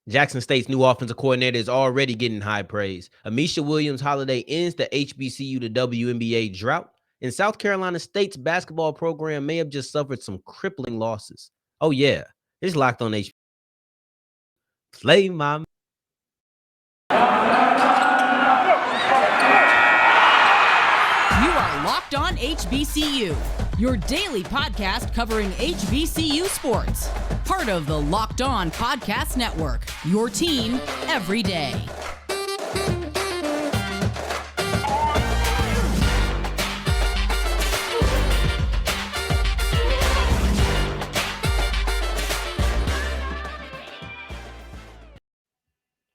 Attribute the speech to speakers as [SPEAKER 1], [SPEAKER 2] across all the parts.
[SPEAKER 1] Jackson State's new offensive coordinator is already getting high praise. Ameshya Williams-Holliday ends the HBCU to WNBA drought, and South Carolina State's basketball program may have just suffered some crippling losses. Oh, yeah. It's Locked on HBCU. Play my...
[SPEAKER 2] You are Locked on HBCU, your daily podcast covering HBCU sports. Part of the Locked On Podcast Network, your team every day.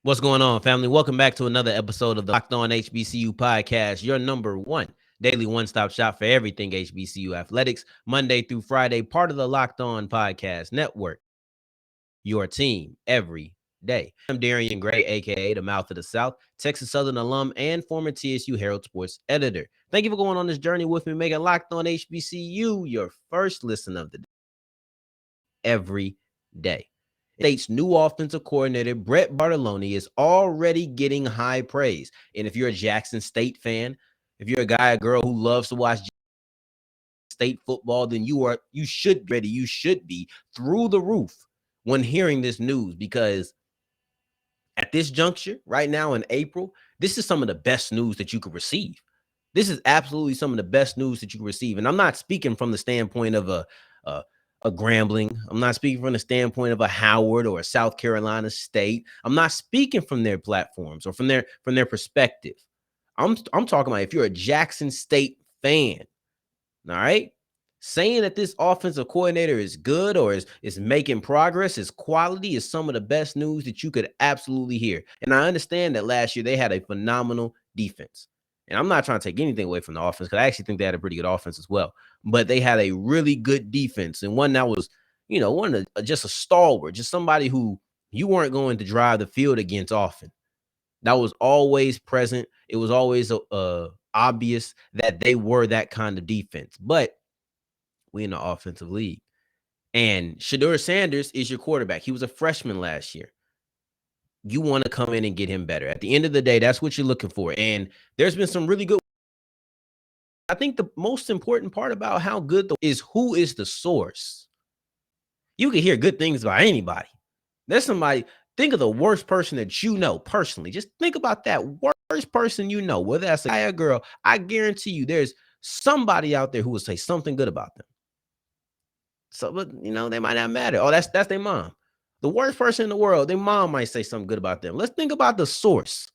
[SPEAKER 1] What's going on, family? Welcome back to another episode of the Locked On HBCU podcast, your number one daily one-stop shop for everything HBCU athletics, Monday through Friday, part of the Locked On Podcast Network, your team every day. I'm Darian Gray, a.k.a. the Mouth of the South, Texas Southern alum and former TSU Herald Sports editor. Thank you for going on this journey with me, making Locked On HBCU your first listen of the day every day. State's new offensive coordinator, Brett Bartalone, is already getting high praise. And if you're a Jackson State fan, if you're a guy or girl who loves to watch state football, then you should be ready. You should be through the roof when hearing this news, because at this juncture, right now in April, this is some of the best news that you could receive. This is absolutely some of the best news that you can receive. And I'm not speaking from the standpoint of a Grambling. I'm not speaking from the standpoint of a Howard or a South Carolina State. I'm not speaking from their platforms or from their perspective. I'm talking about if you're a Jackson State fan, all right, saying that this offensive coordinator is good or is making progress, is quality, is some of the best news that you could absolutely hear. And I understand that last year they had a phenomenal defense. And I'm not trying to take anything away from the offense, because I actually think they had a pretty good offense as well. But they had a really good defense, and one that was, just a stalwart, just somebody who you weren't going to drive the field against often. That was always present. It was always obvious that they were that kind of defense. But we in the offensive league. And Shadeur Sanders is your quarterback. He was a freshman last year. You want to come in and get him better. At the end of the day, that's what you're looking for. And there's been some really good. I think the most important part about how good is who is the source. You can hear good things about anybody. There's somebody, think of the worst person that you know personally. Just think about that worst person you know, whether that's a guy or girl. I guarantee you there's somebody out there who will say something good about them. So, but they might not matter. Oh, that's their mom. The worst person in the world, their mom might say something good about them. Let's think about the source.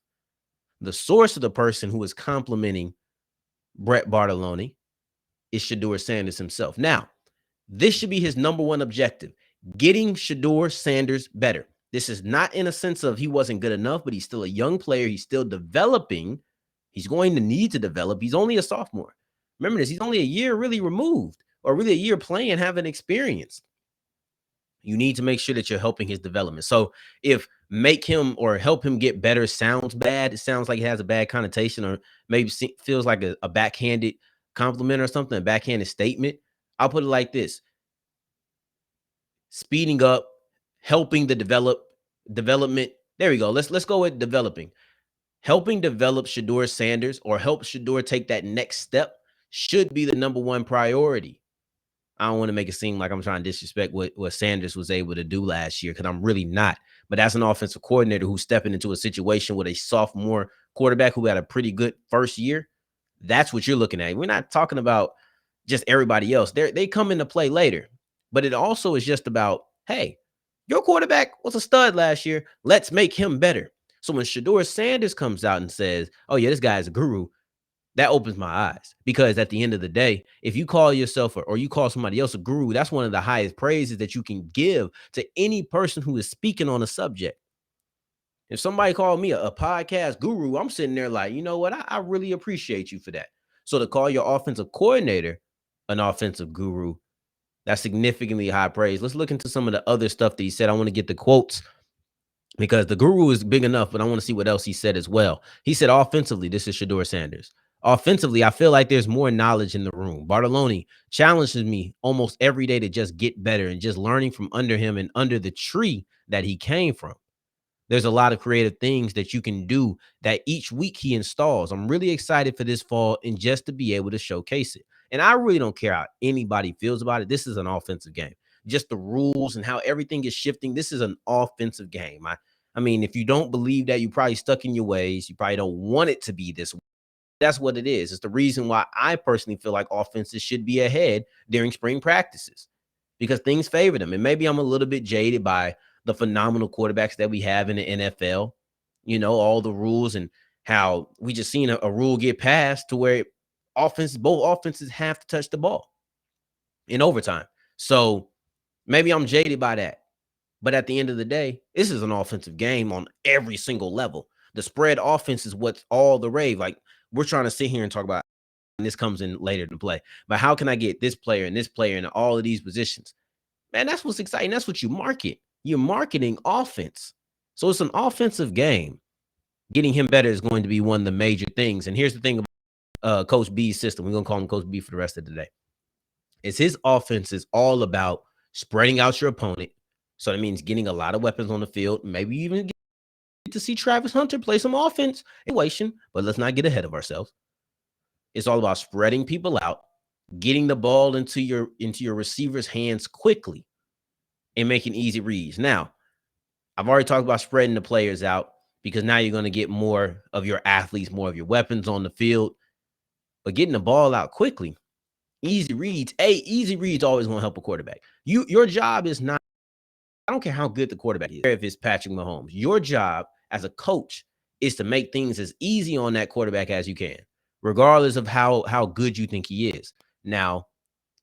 [SPEAKER 1] The source of the person who is complimenting Brett Bartalone is Shadeur Sanders himself. Now, this should be his number one objective, getting Shadeur Sanders better. This is not in a sense of he wasn't good enough, but he's still a young player. He's still developing. He's going to need to develop. He's only a sophomore. Remember this, he's only a year really removed, or really a year playing, having experience. You need to make sure that you're helping his development. So if make him or help him get better sounds bad, it sounds like it has a bad connotation, or maybe feels like a backhanded compliment or something, a backhanded statement, I'll put it like this. Speeding up, helping the development. There we go. Let's go with developing. Helping develop Shadeur Sanders, or help Shadeur take that next step, should be the number one priority. I don't want to make it seem like I'm trying to disrespect what Sanders was able to do last year, because I'm really not. But as an offensive coordinator who's stepping into a situation with a sophomore quarterback who had a pretty good first year, that's what you're looking at. We're not talking about just everybody else. They come into play later. But it also is just about, hey, your quarterback was a stud last year. Let's make him better. So when Shadeur Sanders comes out and says, oh, yeah, this guy is a guru, that opens my eyes, because at the end of the day, if you call yourself or you call somebody else a guru, that's one of the highest praises that you can give to any person who is speaking on a subject. If somebody called me a podcast guru, I'm sitting there like, you know what? I really appreciate you for that. So to call your offensive coordinator an offensive guru, that's significantly high praise. Let's look into some of the other stuff that he said. I want to get the quotes, because the guru is big enough, but I want to see what else he said as well. He said, offensively, this is Shadeur Sanders. Offensively, I feel like there's more knowledge in the room. Bartalone challenges me almost every day to just get better, and just learning from under him and under the tree that he came from. There's a lot of creative things that you can do that each week he installs. I'm really excited for this fall and just to be able to showcase it. And I really don't care how anybody feels about it. This is an offensive game. Just the rules and how everything is shifting. This is an offensive game. I mean, if you don't believe that, you're probably stuck in your ways. You probably don't want it to be this way. That's what it is. It's the reason why I personally feel like offenses should be ahead during spring practices because things favor them. And maybe I'm a little bit jaded by the phenomenal quarterbacks that we have in the NFL, all the rules and how we just seen a rule get passed to where both offenses have to touch the ball in overtime. So maybe I'm jaded by that. But at the end of the day, this is an offensive game on every single level. The spread offense is what's all the rave. Like we're trying to sit here and talk about, and this comes in later to play. But how can I get this player in all of these positions? Man, that's what's exciting. That's what you market. You're marketing offense. So it's an offensive game. Getting him better is going to be one of the major things. And here's the thing about Coach B's system. We're going to call him Coach B for the rest of the day. Is his offense is all about spreading out your opponent. So that means getting a lot of weapons on the field. Maybe even get to see Travis Hunter play some offense. But let's not get ahead of ourselves. It's all about spreading people out, getting the ball into your receiver's hands quickly, and making easy reads. Now, I've already talked about spreading the players out because now you're going to get more of your athletes, more of your weapons on the field. But getting the ball out quickly, easy reads. Easy reads always going to help a quarterback. Your job is not, I don't care how good the quarterback is, if it's Patrick Mahomes. Your job as a coach is to make things as easy on that quarterback as you can, regardless of how good you think he is. Now,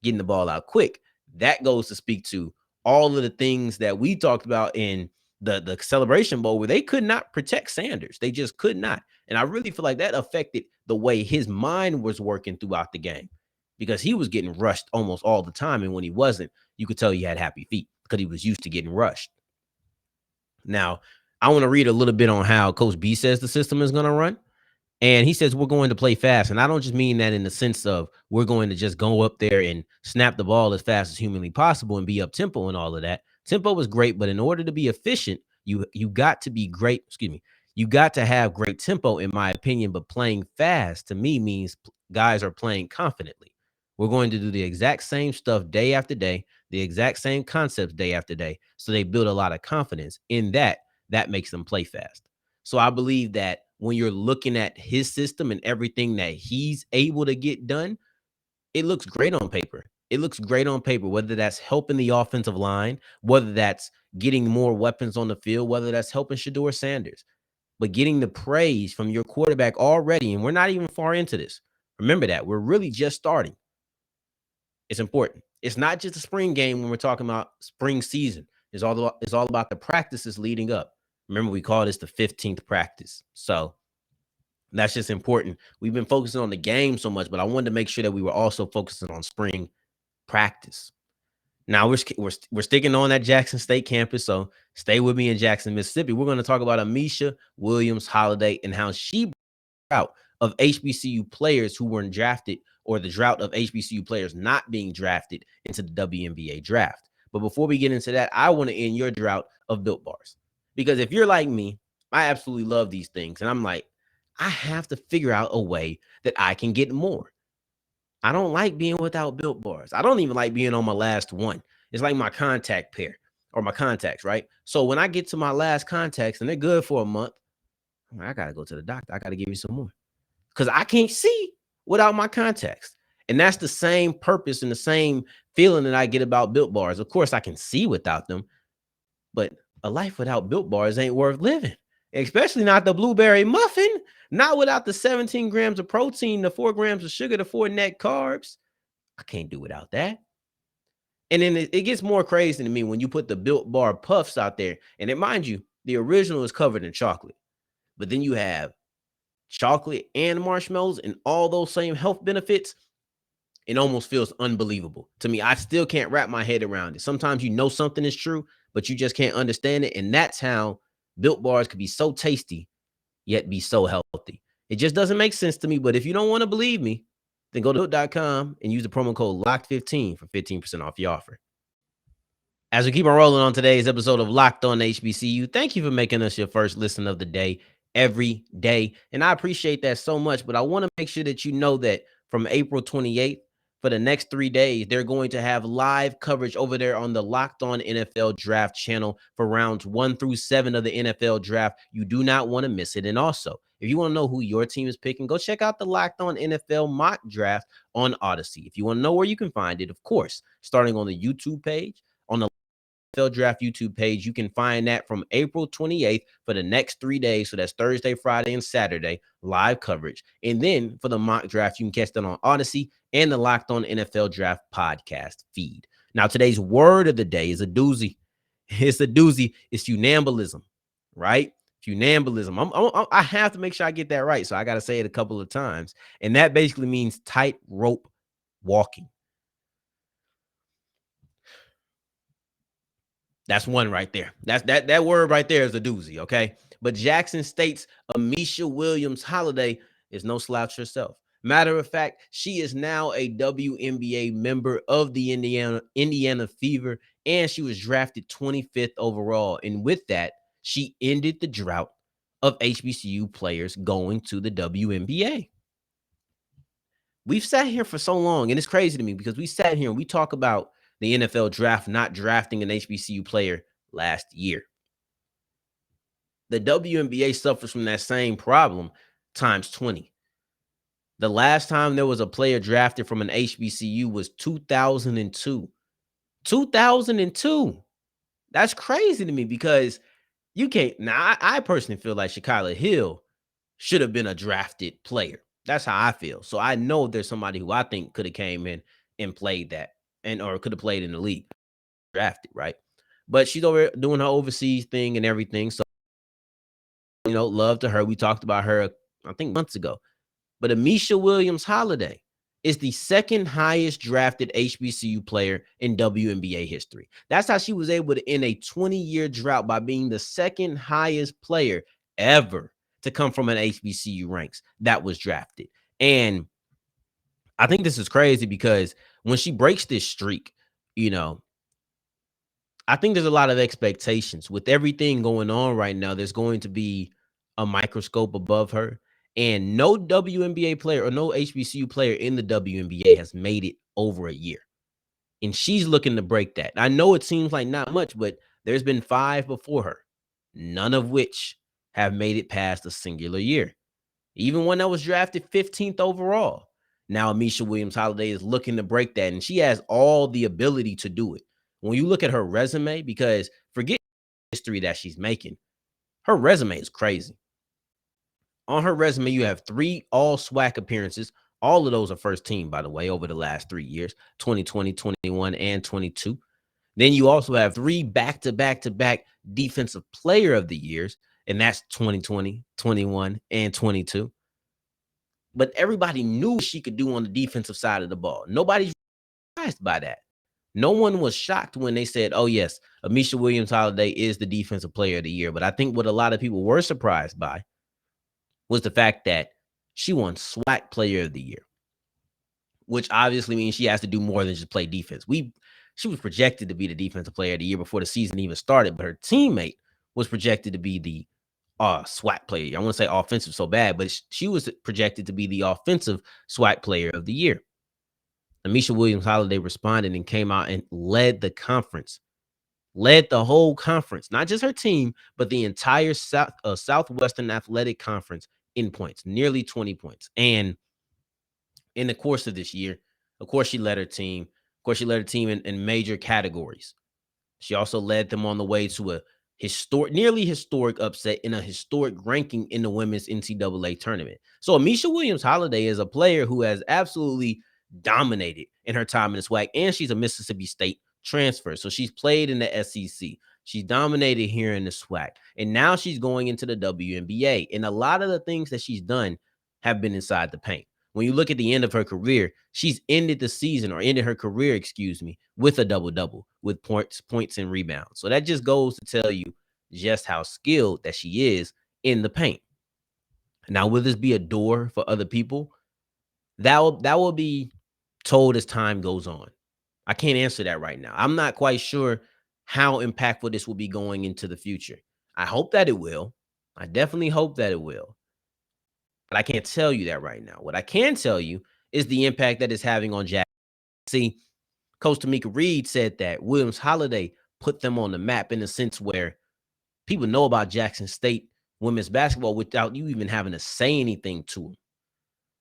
[SPEAKER 1] getting the ball out quick, that goes to speak to all of the things that we talked about in the Celebration Bowl where they could not protect Sanders. They just could not. And I really feel like that affected the way his mind was working throughout the game because he was getting rushed almost all the time. And when he wasn't, you could tell he had happy feet because he was used to getting rushed. Now, I want to read a little bit on how Coach B says the system is going to run. And he says we're going to play fast. And I don't just mean that in the sense of we're going to just go up there and snap the ball as fast as humanly possible and be up tempo and all of that. Tempo is great, but in order to be efficient, you got to be great. You got to have great tempo, in my opinion. But playing fast to me means guys are playing confidently. We're going to do the exact same stuff day after day, the exact same concepts day after day. So they build a lot of confidence in that. That makes them play fast. So I believe that when you're looking at his system and everything that he's able to get done, it looks great on paper. It looks great on paper, whether that's helping the offensive line, whether that's getting more weapons on the field, whether that's helping Shadeur Sanders. But getting the praise from your quarterback already, and we're not even far into this. Remember that. We're really just starting. It's important. It's not just a spring game when we're talking about spring season. It's all about the practices leading up. Remember, we call this the 15th practice. So that's just important. We've been focusing on the game so much, but I wanted to make sure that we were also focusing on spring practice. Now we're sticking on that Jackson State campus, so stay with me in Jackson, Mississippi. We're going to talk about Ameshya Williams-Holliday and how she out of HBCU players who weren't drafted, or the drought of HBCU players not being drafted into the WNBA draft. But before we get into that, I want to end your drought of Built Bars. Because if you're like me, I absolutely love these things. And I'm like, I have to figure out a way that I can get more. I don't like being without Built Bars. I don't even like being on my last one. It's like my contact pair or my contacts, right? So when I get to my last contacts and they're good for a month, I got to go to the doctor. I got to give me some more because I can't see without my contacts. And that's the same purpose and the same feeling that I get about Built Bars. Of course, I can see without them, but a life without Built Bars ain't worth living, especially not the blueberry muffin, not without the 17 grams of protein, the 4 grams of sugar, the 4 net carbs. I can't do without that. And then it gets more crazy to me when you put the Built Bar Puffs out there. And mind you, the original is covered in chocolate, but then you have chocolate and marshmallows and all those same health benefits. It almost feels unbelievable to me. I still can't wrap my head around it. Sometimes you know something is true, but you just can't understand it. And that's how Built Bars could be so tasty, yet be so healthy. It just doesn't make sense to me. But if you don't want to believe me, then go to Built.com and use the promo code LOCKED15 for 15% off your offer. As we keep on rolling on today's episode of Locked On HBCU, thank you for making us your first listen of the day every day. And I appreciate that so much. But I want to make sure that you know that from April 28th, for the next 3 days, they're going to have live coverage over there on the Locked On NFL Draft channel for rounds 1 through 7 of the NFL Draft. You do not want to miss it. And also, if you want to know who your team is picking, go check out the Locked On NFL Mock Draft on Odyssey. If you want to know where you can find it, of course, starting on the YouTube page, on the NFL Draft YouTube page. You can find that from April 28th for the next 3 days. So that's Thursday, Friday, and Saturday, live coverage. And then for the mock draft, you can catch that on Odyssey and the Locked On NFL Draft podcast feed. Now, today's word of the day is a doozy. It's a doozy. It's funambulism, right? Funambulism. I have to make sure I get that right. So I got to say it a couple of times. And that basically means tightrope walking. That's one right there. That word right there is a doozy, okay? But Jackson State's Ameshya Williams-Holliday is no slouch herself. Matter of fact, she is now a WNBA member of the Indiana Fever, and she was drafted 25th overall. And with that, she ended the drought of HBCU players going to the WNBA. We've sat here for so long, and it's crazy to me because we sat here and we talk about the NFL draft not drafting an HBCU player last year. The WNBA suffers from that same problem times 20. The last time there was a player drafted from an HBCU was 2002. 2002. That's crazy to me because you can't. Now, I personally feel like Shaquille Hill should have been a drafted player. That's how I feel. So I know there's somebody who I think could have came in and played that or could have played in the league, drafted, right? But she's over doing her overseas thing and everything. So, love to her. We talked about her, I think, months ago. But Ameshya Williams-Holliday is the second highest drafted HBCU player in WNBA history. That's how she was able to end a 20-year drought by being the second highest player ever to come from an HBCU ranks that was drafted. And I think this is crazy because when she breaks this streak, I think there's a lot of expectations with everything going on right now. There's going to be a microscope above her, and no WNBA player or no HBCU player in the WNBA has made it over a year. And she's looking to break that. I know it seems like not much, but there's been 5 before her, none of which have made it past a singular year. Even one that was drafted 15th overall. Now Ameshya Williams-Holliday is looking to break that, and she has all the ability to do it. When you look at her resume, because forget history that she's making, her resume is crazy. On her resume, you have 3 all-SWAC appearances. All of those are first team, by the way, over the last 3 years, 2020, 21, and 22. Then you also have 3 back-to-back-to-back defensive player of the years, and that's 2020, 21, and 22. But everybody knew what she could do on the defensive side of the ball. Nobody's surprised by that. No one was shocked when they said, oh, yes, Ameshya Williams-Holliday is the defensive player of the year. But I think what a lot of people were surprised by was the fact that she won SWAC player of the year, which obviously means she has to do more than just play defense. She was projected to be the defensive player of the year before the season even started, but her teammate was projected to be the SWAC player. I want to say offensive so bad, but she was projected to be the offensive SWAC player of the year. Ameshya Williams-Holliday responded and came out and led the whole conference, not just her team, but the entire Southwestern Athletic Conference in points, nearly 20 points. And in the course of this year, of course, she led her team. Of course, she led her team in major categories. She also led them on the way to a nearly historic upset in a historic ranking in the women's NCAA tournament. So Ameshya Williams-Holliday is a player who has absolutely dominated in her time in the SWAC, and she's a Mississippi State transfer. So she's played in the SEC. She's dominated here in the SWAC, and now she's going into the WNBA. And a lot of the things that she's done have been inside the paint. When you look at the end of her career, she's ended her career, with a double-double with points and rebounds. So that just goes to tell you just how skilled that she is in the paint. Now, will this be a door for other people? That will be told as time goes on. I can't answer that right now. I'm not quite sure how impactful this will be going into the future. I hope that it will. I definitely hope that it will. But I can't tell you that right now. What I can tell you is the impact that it's having on Jackson. See, Coach Tamika Reed said that Williams-Holliday put them on the map in a sense where people know about Jackson State women's basketball without you even having to say anything to them.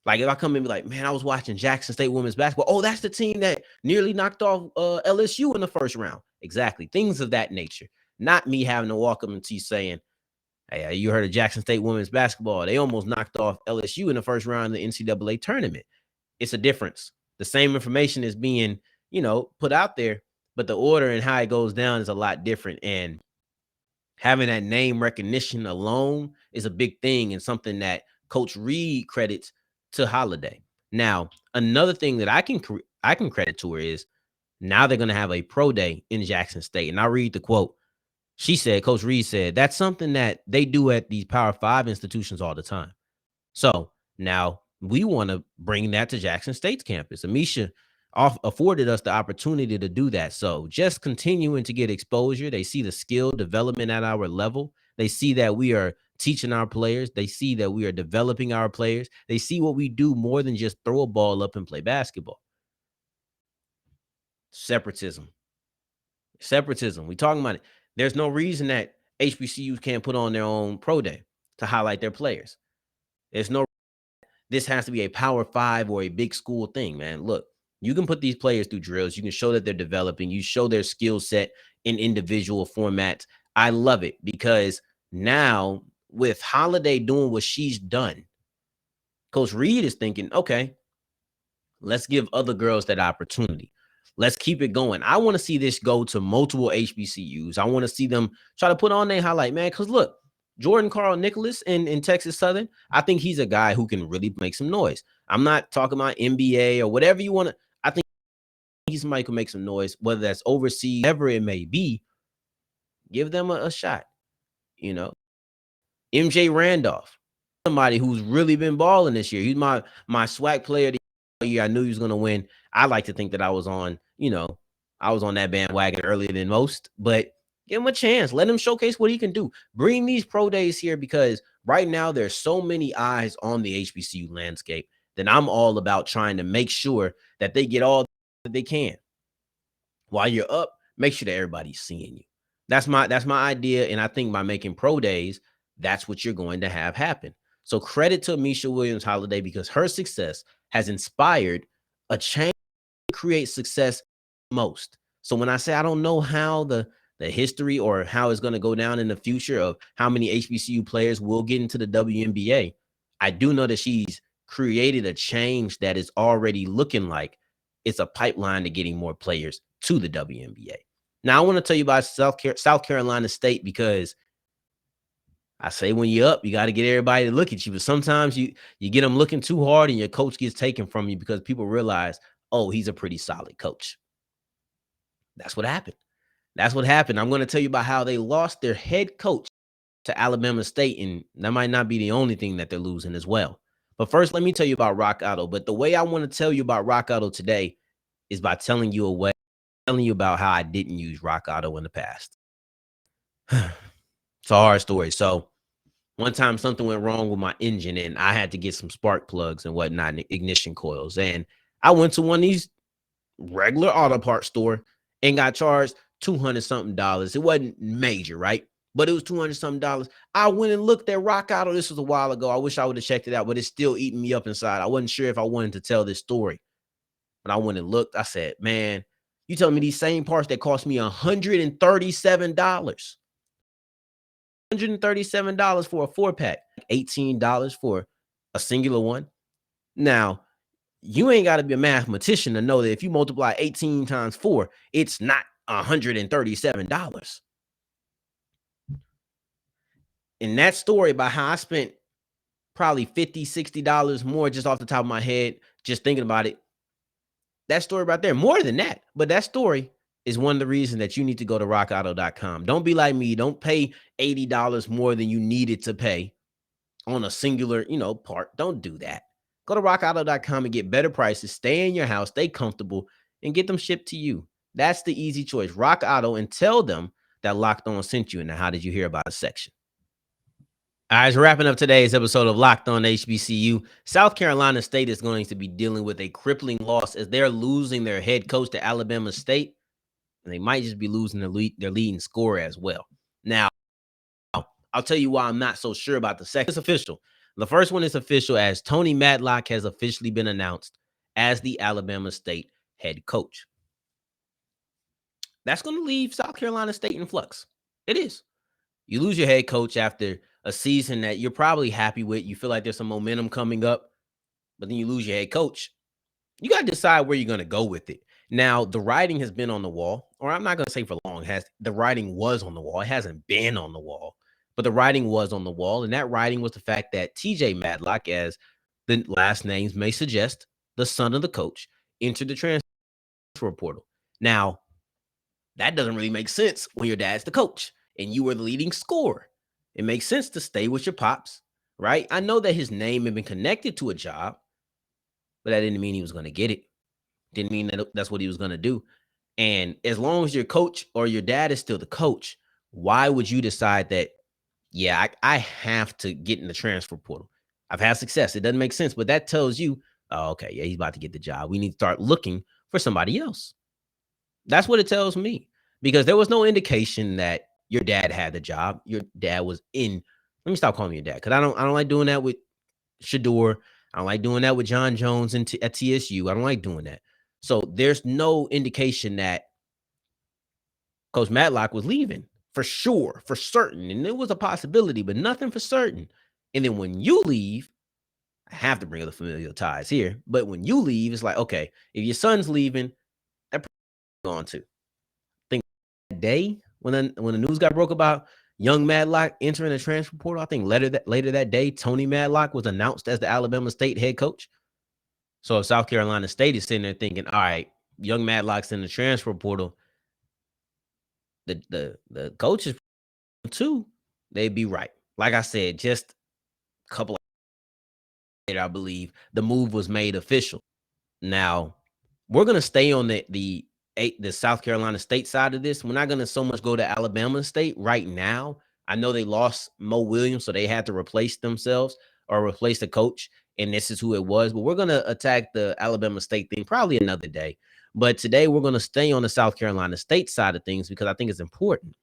[SPEAKER 1] Like if I come in and be like, man, I was watching Jackson State women's basketball. Oh, that's the team that nearly knocked off LSU in the first round. Exactly. Things of that nature. Not me having to walk up and you saying, hey, you heard of Jackson State women's basketball. They almost knocked off LSU in the first round of the NCAA tournament. It's a difference. The same information is being, put out there, but the order and how it goes down is a lot different. And having that name recognition alone is a big thing and something that Coach Reed credits to Holliday. Now, another thing that I can credit to her is now they're going to have a pro day in Jackson State. And I'll read the quote. She said, Coach Reed said, that's something that they do at these Power 5 institutions all the time. So now we want to bring that to Jackson State's campus. Amisha afforded us the opportunity to do that. So just continuing to get exposure. They see the skill development at our level. They see that we are teaching our players. They see that we are developing our players. They see what we do more than just throw a ball up and play basketball. Separatism. We talking about it. There's no reason that HBCUs can't put on their own pro day to highlight their players. This has to be a Power 5 or a big school thing, man. Look, you can put these players through drills. You can show that they're developing. You show their skill set in individual formats. I love it because now with Holliday doing what she's done, Coach Reed is thinking, okay, let's give other girls that opportunity. Let's keep it going. I want to see this go to multiple HBCUs. I want to see them try to put on their highlight, man, because look, Jordan Carl Nicholas in Texas Southern, I think he's a guy who can really make some noise. I'm not talking about NBA or whatever you want to. I think he's somebody who can make some noise, whether that's overseas, whatever it may be. Give them a shot. MJ Randolph, somebody who's really been balling this year. He's my SWAC player of the year. I knew he was going to win. I like to think that I was on that bandwagon earlier than most, but give him a chance. Let him showcase what he can do. Bring these pro days here because right now there's so many eyes on the HBCU landscape that I'm all about trying to make sure that they get all that they can. While you're up, make sure that everybody's seeing you. That's my idea, and I think by making pro days, that's what you're going to have happen. So credit to Ameshya Williams-Holliday because her success has inspired a change to create success most. So when I say I don't know how the history or how it's going to go down in the future of how many HBCU players will get into the WNBA, I do know that she's created a change that is already looking like it's a pipeline to getting more players to the WNBA. Now, I want to tell you about South Carolina State because I say when you're up, you got to get everybody to look at you. But sometimes you get them looking too hard and your coach gets taken from you because people realize, oh, he's a pretty solid coach. That's what happened. I'm going to tell you about how they lost their head coach to Alabama State, and that might not be the only thing that they're losing as well. But first, let me tell you about Rock Auto. But the way I want to tell you about Rock Auto today is by telling you about how I didn't use Rock Auto in the past. It's a hard story. So one time something went wrong with my engine and I had to get some spark plugs and whatnot, ignition coils. And I went to one of these regular auto parts store and got charged $200-something. It wasn't major, right? But it was $200-something. I went and looked at Rock Auto. This was a while ago. I wish I would have checked it out, but it's still eating me up inside. I wasn't sure if I wanted to tell this story. But I went and looked. I said, man, you telling me these same parts that cost me $137. $137 for a 4-pack, $18 for a singular one. Now, you ain't got to be a mathematician to know that if you multiply 18 times 4, it's not $137. And that story about how I spent probably $50, $60 more just off the top of my head, just thinking about it, that story right there, more than that, but that story is one of the reasons that you need to go to rockauto.com. Don't be like me. Don't pay $80 more than you needed to pay on a singular, part. Don't do that. Go to rockauto.com and get better prices. Stay in your house, stay comfortable, and get them shipped to you. That's the easy choice. Rock Auto, and tell them that Locked On sent you. And how did you hear about the section? All right, so wrapping up today's episode of Locked On HBCU, South Carolina State is going to be dealing with a crippling loss as they're losing their head coach to Alabama State, and they might just be losing their leading scorer as well. Now, I'll tell you why I'm not so sure about the second. It's official. The first one is official as Tony Madlock has officially been announced as the Alabama State head coach. That's going to leave South Carolina State in flux. It is. You lose your head coach after a season that you're probably happy with. You feel like there's some momentum coming up, but then you lose your head coach. You got to decide where you're going to go with it. Now, the writing has been on the wall, or I'm not going to say for long. The writing was on the wall. It hasn't been on the wall, but the writing was on the wall. And that writing was the fact that TJ Madlock, as the last names may suggest, the son of the coach, entered the transfer portal. Now, that doesn't really make sense when your dad's the coach and you were the leading scorer. It makes sense to stay with your pops, right? I know that his name had been connected to a job, but that didn't mean he was going to get it. Didn't mean that that's what he was going to do. And as long as your coach or your dad is still the coach, why would you decide that, yeah, I have to get in the transfer portal? I've had success. It doesn't make sense, but that tells you, oh, okay, yeah, he's about to get the job. We need to start looking for somebody else. That's what it tells me, because there was no indication that your dad had the job. Your dad was in. Let me stop calling you your dad, because I don't like doing that with Shadeur. I don't like doing that with John Jones at TSU. I don't like doing that. So there's no indication that Coach Madlock was leaving for sure, for certain. And it was a possibility, but nothing for certain. And then when you leave, I have to bring up the familial ties here, but when you leave, it's like, okay, if your son's leaving, that gone too. I think that day when the news got broke about young Madlock entering the transfer portal, I think later that day, Tony Madlock was announced as the Alabama State head coach. So if South Carolina State is sitting there thinking, all right, young Madlock's in the transfer portal, the coaches too, they'd be right. Like I said, just a couple of later, I believe the move was made official. Now, we're gonna stay on the South Carolina State side of this. We're not gonna so much go to Alabama State right now. I know they lost Mo Williams, so they had to replace themselves or replace the coach, and this is who it was. But we're gonna attack the Alabama State thing probably another day. But today we're gonna stay on the South Carolina State side of things because I think it's important.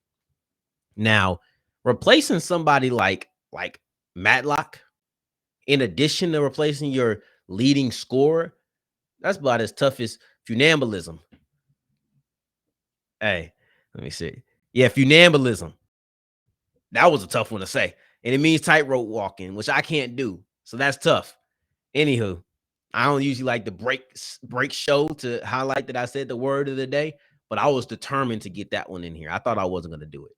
[SPEAKER 1] Now, replacing somebody like Madlock, in addition to replacing your leading scorer, that's about as tough as funambulism. Hey, let me see. Yeah, funambulism. That was a tough one to say. And it means tightrope walking, which I can't do. So that's tough. Anywho, I don't usually like the break show to highlight that I said the word of the day, but I was determined to get that one in here. I thought I wasn't going to do it.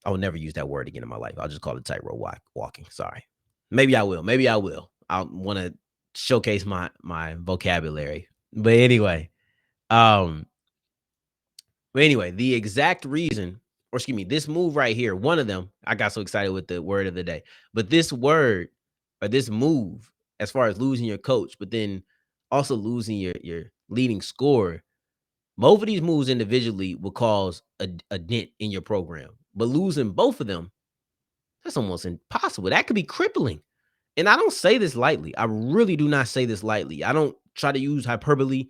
[SPEAKER 1] I will never use that word again in my life. I'll just call it tightrope walking. Sorry. Maybe I will. I want to showcase my vocabulary. But anyway, the exact reason, or excuse me, this move right here, one of them, I got so excited with the word of the day. But this word or this move, as far as losing your coach, but then also losing your leading scorer, both of these moves individually will cause a dent in your program. But losing both of them, that's almost impossible. That could be crippling. And I don't say this lightly. I really do not say this lightly. I don't try to use hyperbole.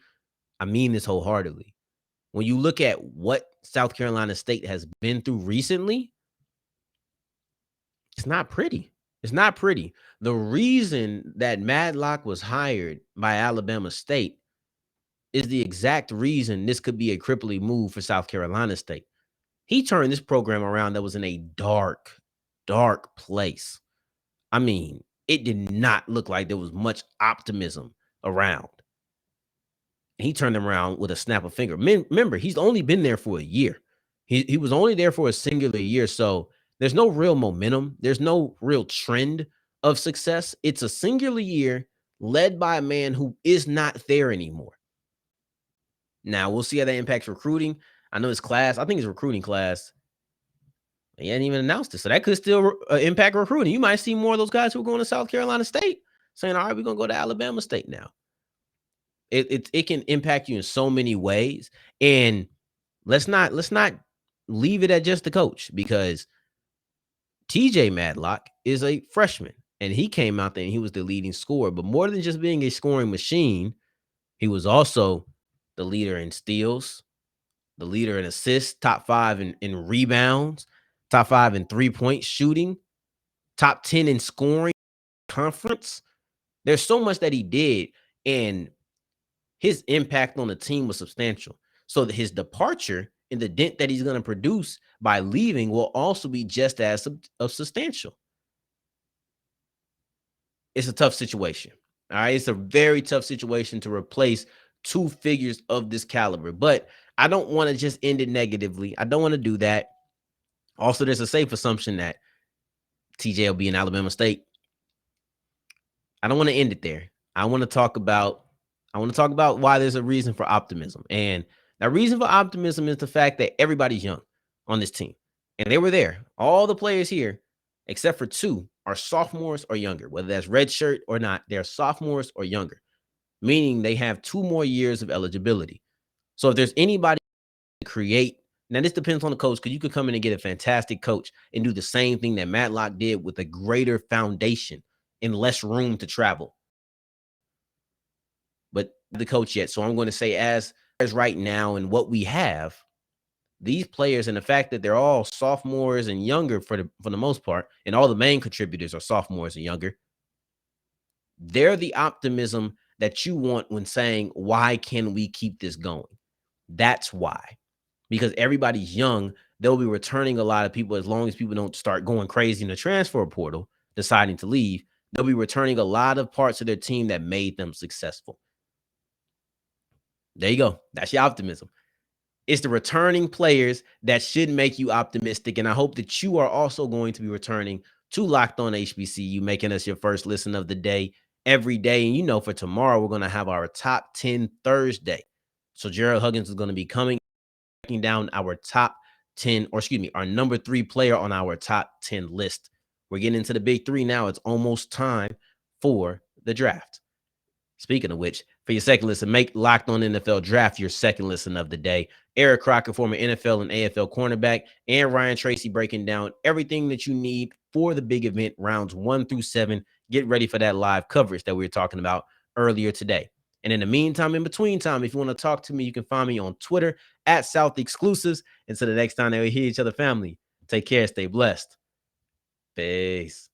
[SPEAKER 1] I mean this wholeheartedly. When you look at what South Carolina State has been through recently, it's not pretty. It's not pretty. The reason that Madlock was hired by Alabama State is the exact reason this could be a crippling move for South Carolina State. He turned this program around that was in a dark, dark place. I mean, it did not look like there was much optimism around. He turned them around with a snap of finger. Remember, he's only been there for a year. He was only there for a singular year. So there's no real momentum. There's no real trend of success. It's a singular year led by a man who is not there anymore. Now, we'll see how that impacts recruiting. I know his class, I think his recruiting class, he hadn't even announced it. So that could still impact recruiting. You might see more of those guys who are going to South Carolina State saying, all right, we're going to go to Alabama State now. It can impact you in so many ways. And let's not leave it at just the coach, because TJ Madlock is a freshman and he came out there and he was the leading scorer. But more than just being a scoring machine, he was also the leader in steals, the leader in assists, top 5 in rebounds, top 5 in 3-point shooting, top 10 in scoring conference. There's so much that he did, and his impact on the team was substantial. So that his departure and the dent that he's going to produce by leaving will also be just as substantial. It's a tough situation. All right. It's a very tough situation to replace 2 figures of this caliber, but I don't want to just end it negatively. I don't want to do that. Also, there's a safe assumption that TJ will be in Alabama State. I don't want to end it there. I want to talk about why there's a reason for optimism. And the reason for optimism is the fact that everybody's young on this team. And they were there. All the players here, except for 2, are sophomores or younger, whether that's redshirt or not. They're sophomores or younger, meaning they have 2 more years of eligibility. So if there's anybody to create, now this depends on the coach, because you could come in and get a fantastic coach and do the same thing that Madlock did with a greater foundation and less room to travel. But the coach yet. So I'm going to say as right now and what we have, these players and the fact that they're all sophomores and younger for the most part, and all the main contributors are sophomores and younger, they're the optimism that you want when saying, why can we keep this going? That's why. Because everybody's young, they'll be returning a lot of people as long as people don't start going crazy in the transfer portal, deciding to leave. They'll be returning a lot of parts of their team that made them successful. There you go. That's your optimism. It's the returning players that should make you optimistic. And I hope that you are also going to be returning to Locked On HBCU, making us your first listen of the day every day. And you know, for tomorrow, we're going to have our top 10 Thursday. So Gerald Huggins is going to be coming down our top 10, or excuse me, our number 3 player on our top 10 list. We're getting into the big 3 now. It's almost time for the draft. Speaking of which, for your second listen, make Locked On NFL Draft your second listen of the day. Eric Crocker, former NFL and AFL cornerback, and Ryan Tracy breaking down everything that you need for the big event, rounds 1 through 7. Get ready for that live coverage that we were talking about earlier today. And in the meantime, in between time, if you want to talk to me, you can find me on Twitter at South Exclusives. Until the next time that we hear each other, family, take care, stay blessed. Peace.